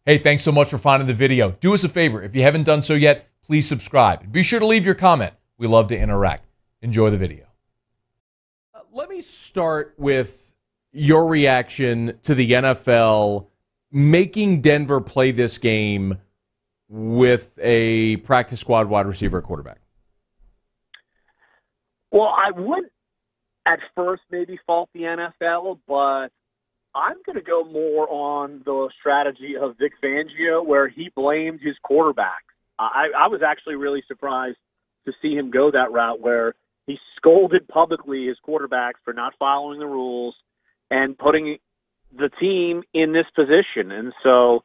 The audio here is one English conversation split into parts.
Hey, thanks so much for finding the video. Do us a favor. If you haven't done so yet, please subscribe. And be sure to leave your comment. We love to interact. Enjoy the video. Let me start with your reaction to the NFL making Denver play this game with a practice squad wide receiver at quarterback. Well, I would at first maybe fault the NFL, but I'm going to go more on the strategy of Vic Fangio, where he blamed his quarterback. I was actually really surprised to see him go that route, where he scolded publicly his quarterbacks for not following the rules and putting the team in this position. And so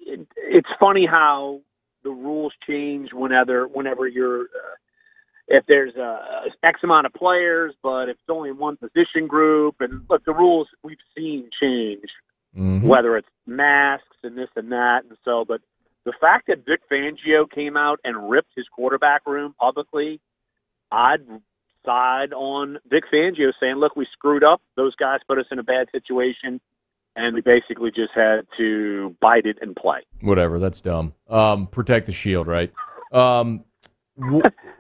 it's funny how the rules change whenever you're if there's X amount of players, but if it's only in one position group. And look, the rules we've seen change, whether it's masks and this and that. And so, but the fact that Vic Fangio came out and ripped his quarterback room publicly, I'd side on Vic Fangio saying, look, we screwed up. Those guys put us in a bad situation, and we basically just had to bite it and play. Whatever, that's dumb. Protect the shield, right?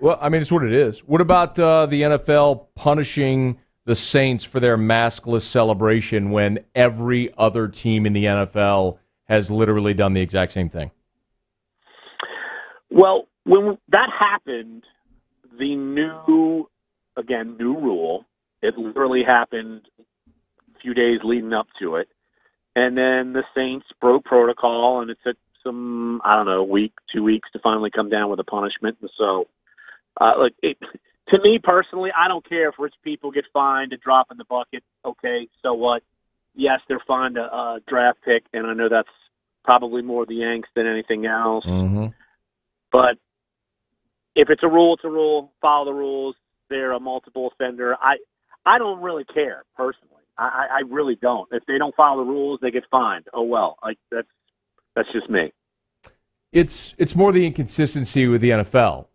Well, I mean, it's what it is. What about the NFL punishing the Saints for their maskless celebration when every other team in the NFL has literally done the exact same thing? Well, when that happened, the new rule, it literally happened a few days leading up to it. And then the Saints broke protocol, and it took some, week, 2 weeks to finally come down with a punishment. And so, to me personally, I don't care if rich people get fined a drop in the bucket. Okay, so what? Yes, they're fined a draft pick, and I know that's probably more the angst than anything else. But if it's a rule, it's a rule. Follow the rules. They're a multiple offender. I don't really care personally. I really don't. If they don't follow the rules, they get fined. Oh well, that's just me. It's more the inconsistency with the NFL.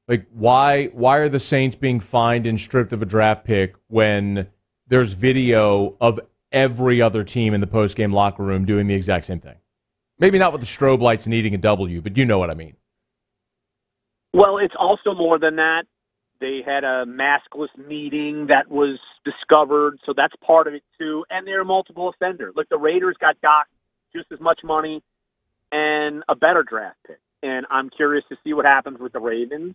Like, why are the Saints being fined and stripped of a draft pick when there's video of every other team in the postgame locker room doing the exact same thing? Maybe not with the strobe lights and eating a W, but you know what I mean. Well, it's also more than that. They had a maskless meeting that was discovered, so that's part of it too. And they're a multiple offender. Look, the Raiders got docked just as much money and a better draft pick. And I'm curious to see what happens with the Ravens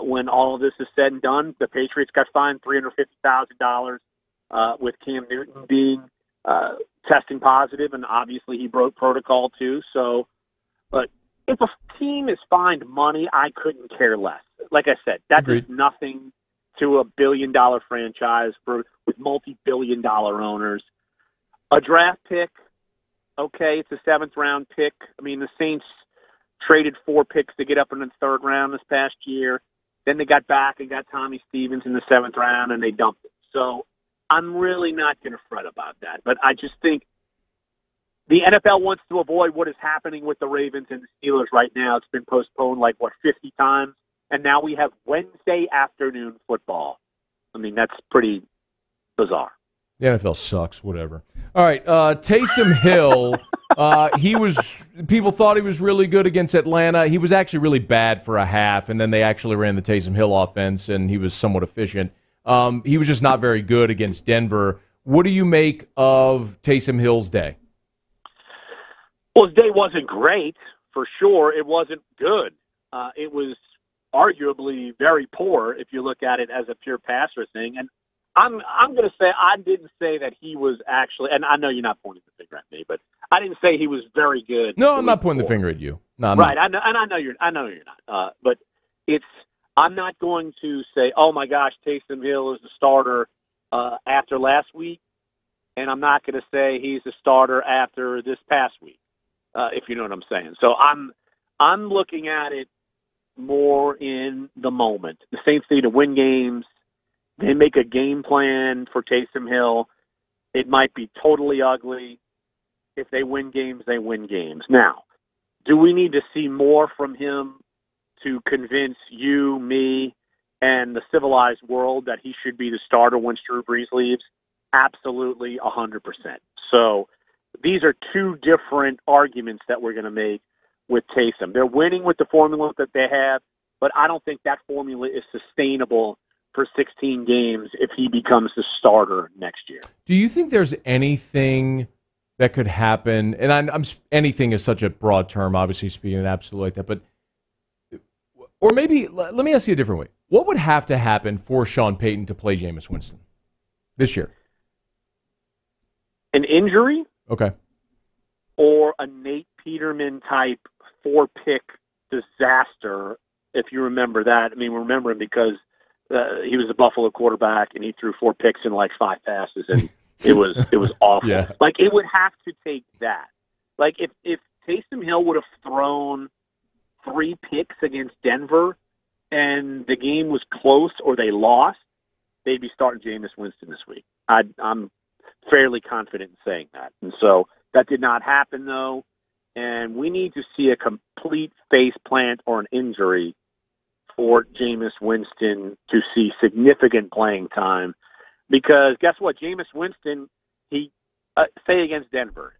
when all of this is said and done. The Patriots got fined $350,000 with Cam Newton being testing positive, and obviously he broke protocol too. So, but if a team is fined money, I couldn't care less. Like I said, that does nothing to a billion-dollar franchise with multi-billion-dollar owners. A draft pick, okay, it's a seventh-round pick. I mean, the Saints traded 4 picks to get up in the third round this past year. Then they got back and got Tommy Stevens in the 7th round, and they dumped it. So I'm really not going to fret about that. But I just think the NFL wants to avoid what is happening with the Ravens and the Steelers right now. It's been postponed 50 times, and now we have Wednesday afternoon football. I mean, that's pretty bizarre. The NFL sucks, whatever. All right, Taysom Hill, people thought he was really good against Atlanta. He was actually really bad for a half, and then they actually ran the Taysom Hill offense, and he was somewhat efficient. He was just not very good against Denver. What do you make of Taysom Hill's day? Well, his day wasn't great, for sure. It wasn't good. It was arguably very poor if you look at it as a pure passer thing. And I'm going to say I didn't say that he was actually, and I know you're not pointing the finger at me, but I didn't say he was very good. No, I'm not pointing the finger at you. No, I'm right, not. I know you're not. But I'm not going to say, oh my gosh, Taysom Hill is the starter after last week, and I'm not going to say he's the starter after this past week, if you know what I'm saying. So I'm looking at it more in the moment. The Saints need to win games. They make a game plan for Taysom Hill. It might be totally ugly. If they win games, they win games. Now, do we need to see more from him to convince you, me, and the civilized world that he should be the starter once Drew Brees leaves? Absolutely, 100%. So these are two different arguments that we're going to make with Taysom. They're winning with the formula that they have, but I don't think that formula is sustainable for 16 games if he becomes the starter next year. Do you think there's anything that could happen? And I'm anything is such a broad term, obviously speaking an absolute like that, but or maybe let me ask you a different way. What would have to happen for Sean Payton to play Jameis Winston this year? An injury? Okay. Or a Nate Peterman type 4-pick disaster, if you remember that. I mean, we remember him because he was a Buffalo quarterback and he threw 4 picks in like 5 passes, and it was awful. Yeah. Like, it would have to take that. Like, if Taysom Hill would have thrown 3 picks against Denver and the game was close or they lost, they'd be starting Jameis Winston this week. I'm fairly confident in saying that. And so that did not happen, though, and we need to see a complete face plant or an injury for Jameis Winston to see significant playing time. Because guess what? Jameis Winston, say against Denver,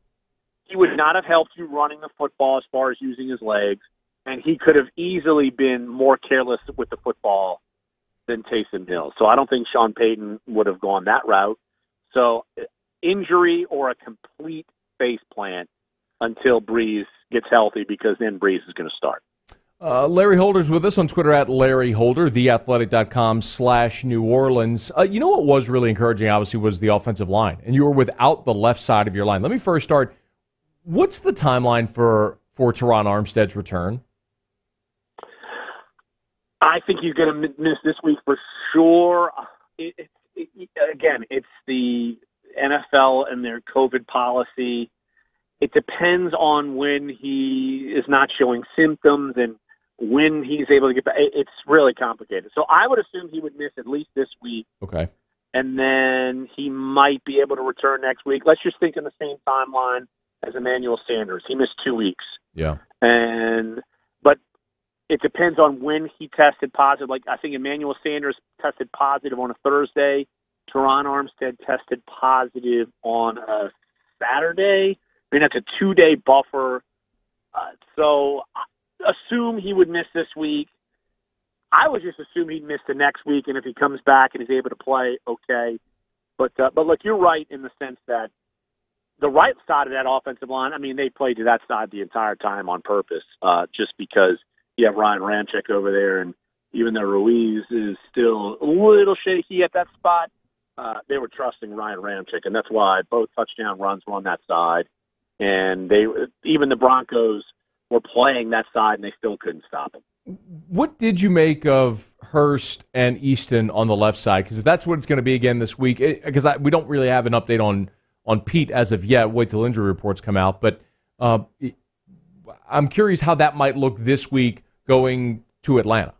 he would not have helped you running the football as far as using his legs, and he could have easily been more careless with the football than Taysom Hill. So I don't think Sean Payton would have gone that route. So injury or a complete face plant until Breeze gets healthy, because then Breeze is going to start. Larry Holder's with us on Twitter at Larry Holder, theathletic.com/New Orleans. You know what was really encouraging, obviously, was the offensive line, and you were without the left side of your line. Let me first start. What's the timeline for Terron Armstead's return? I think he's going to miss this week for sure. Again, it's the NFL and their COVID policy. It depends on when he is not showing symptoms and when he's able to get back. It's really complicated. So I would assume he would miss at least this week. Okay. And then he might be able to return next week. Let's just think in the same timeline as Emmanuel Sanders. He missed 2 weeks. Yeah. But it depends on when he tested positive. Like, I think Emmanuel Sanders tested positive on a Thursday. Terron Armstead tested positive on a Saturday. I mean, that's a 2-day buffer. So assume he would miss this week. I would just assume he'd miss the next week, and if he comes back and is able to play, okay. But look, you're right in the sense that the right side of that offensive line, I mean, they played to that side the entire time on purpose, just because you have Ryan Ramczyk over there, and even though Ruiz is still a little shaky at that spot, they were trusting Ryan Ramczyk, and that's why both touchdown runs were on that side. And even the Broncos were playing that side, and they still couldn't stop him. What did you make of Hurst and Easton on the left side? Because if that's what it's going to be again this week, because we don't really have an update on Peat as of yet. Wait till injury reports come out. But I'm curious how that might look this week going to Atlanta.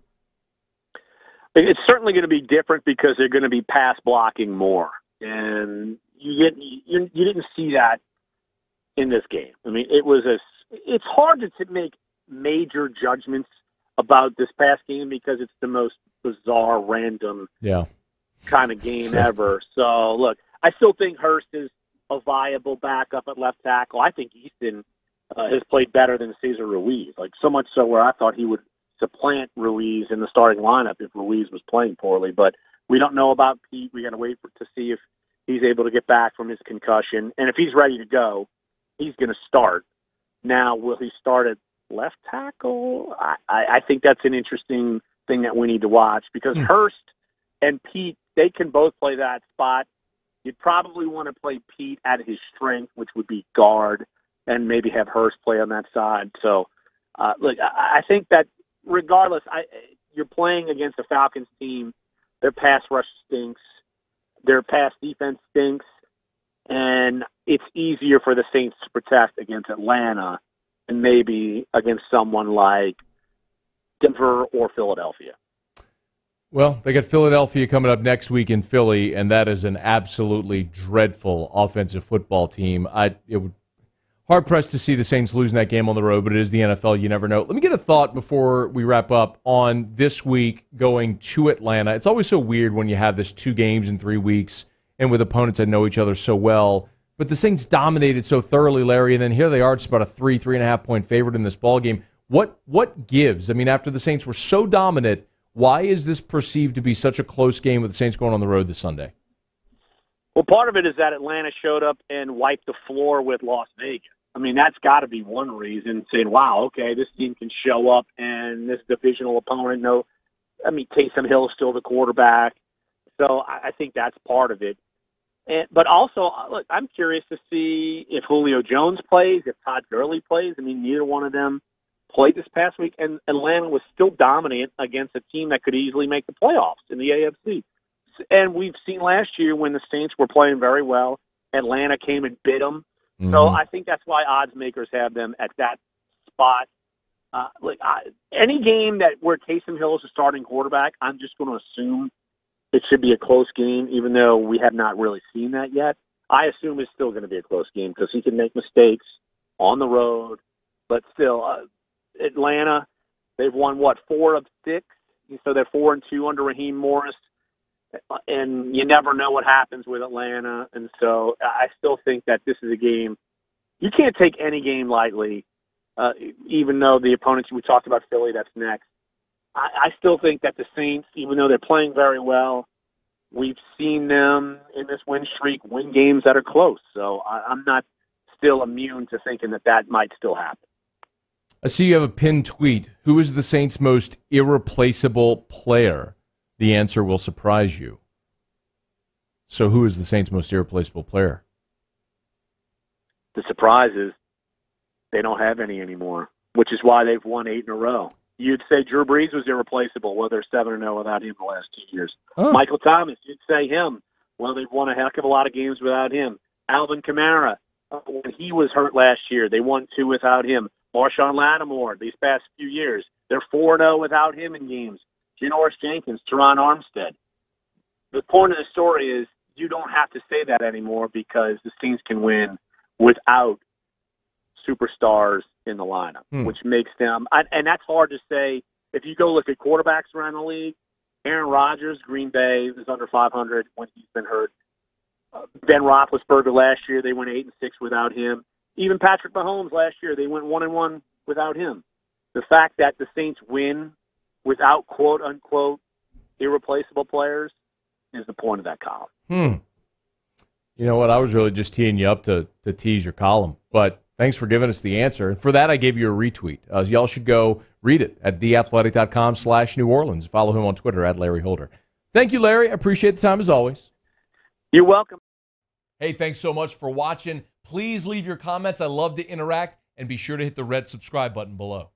It's certainly going to be different because they're going to be pass blocking more, and you didn't see that in this game. I mean, it's hard to make major judgments about this past game because it's the most bizarre, random kind of game ever. So, look, I still think Hurst is a viable backup at left tackle. I think Easton has played better than Cesar Ruiz, like so much so where I thought he would supplant Ruiz in the starting lineup if Ruiz was playing poorly. But we don't know about Peat. We got to wait to see if he's able to get back from his concussion. And if he's ready to go, he's going to start. Now, will he start at left tackle? I think that's an interesting thing that we need to watch because Hurst and Peat, they can both play that spot. You'd probably want to play Peat at his strength, which would be guard, and maybe have Hurst play on that side. So, look, I think that regardless, you're playing against a Falcons team. Their pass rush stinks. Their pass defense stinks. And it's easier for the Saints to protect against Atlanta and maybe against someone like Denver or Philadelphia. Well, they got Philadelphia coming up next week in Philly, and that is an absolutely dreadful offensive football team. It would hard-pressed to see the Saints losing that game on the road, but it is the NFL. You never know. Let me get a thought before we wrap up on this week going to Atlanta. It's always so weird when you have this 2 games in 3 weeks and with opponents that know each other so well. but the Saints dominated so thoroughly, Larry, and then here they are, just about a 3.5 point favorite in this ball game. What gives? I mean, after the Saints were so dominant, why is this perceived to be such a close game with the Saints going on the road this Sunday? Well, part of it is that Atlanta showed up and wiped the floor with Las Vegas. I mean, that's got to be one reason, saying, wow, okay, this team can show up and this divisional opponent, Taysom Hill is still the quarterback. So I think that's part of it. But also, look, I'm curious to see if Julio Jones plays, if Todd Gurley plays. I mean, neither one of them played this past week, and Atlanta was still dominant against a team that could easily make the playoffs in the AFC. And we've seen last year when the Saints were playing very well, Atlanta came and bit them. Mm-hmm. So I think that's why odds makers have them at that spot. Any game where Taysom Hill is a starting quarterback, I'm just going to assume it should be a close game, even though we have not really seen that yet. I assume it's still going to be a close game because he can make mistakes on the road. But still, Atlanta, they've won, 4 of 6? So they're 4-2 under Raheem Morris. And you never know what happens with Atlanta. And so I still think that this is a game. You can't take any game lightly, even though the opponents, we talked about Philly, that's next. I still think that the Saints, even though they're playing very well, we've seen them in this win streak win games that are close. So I'm not still immune to thinking that might still happen. I see you have a pinned tweet. Who is the Saints' most irreplaceable player? The answer will surprise you. So who is the Saints' most irreplaceable player? The surprise is they don't have any anymore, which is why they've won 8 in a row. You'd say Drew Brees was irreplaceable. Well, they're 7-0 without him the last 2 years. Oh. Michael Thomas, you'd say him. Well, they've won a heck of a lot of games without him. Alvin Kamara, when he was hurt last year, they won 2 without him. Marshawn Lattimore, these past few years, they're 4-0 without him in games. Janoris Jenkins, Terron Armstead. The point of the story is you don't have to say that anymore because the Saints can win without superstars in the lineup, which makes them – and that's hard to say. If you go look at quarterbacks around the league, Aaron Rodgers, Green Bay, was under 500 when he's been hurt. Ben Roethlisberger last year, they went 8-6 without him. Even Patrick Mahomes last year, they went 1-1 without him. The fact that the Saints win without quote-unquote irreplaceable players is the point of that column. You know what? I was really just teeing you up to tease your column, but thanks for giving us the answer. For that, I gave you a retweet. Y'all should go read it at theathletic.com/New Orleans. Follow him on Twitter at Larry Holder. Thank you, Larry. I appreciate the time as always. You're welcome. Hey, thanks so much for watching. Please leave your comments. I love to interact, and be sure to hit the red subscribe button below.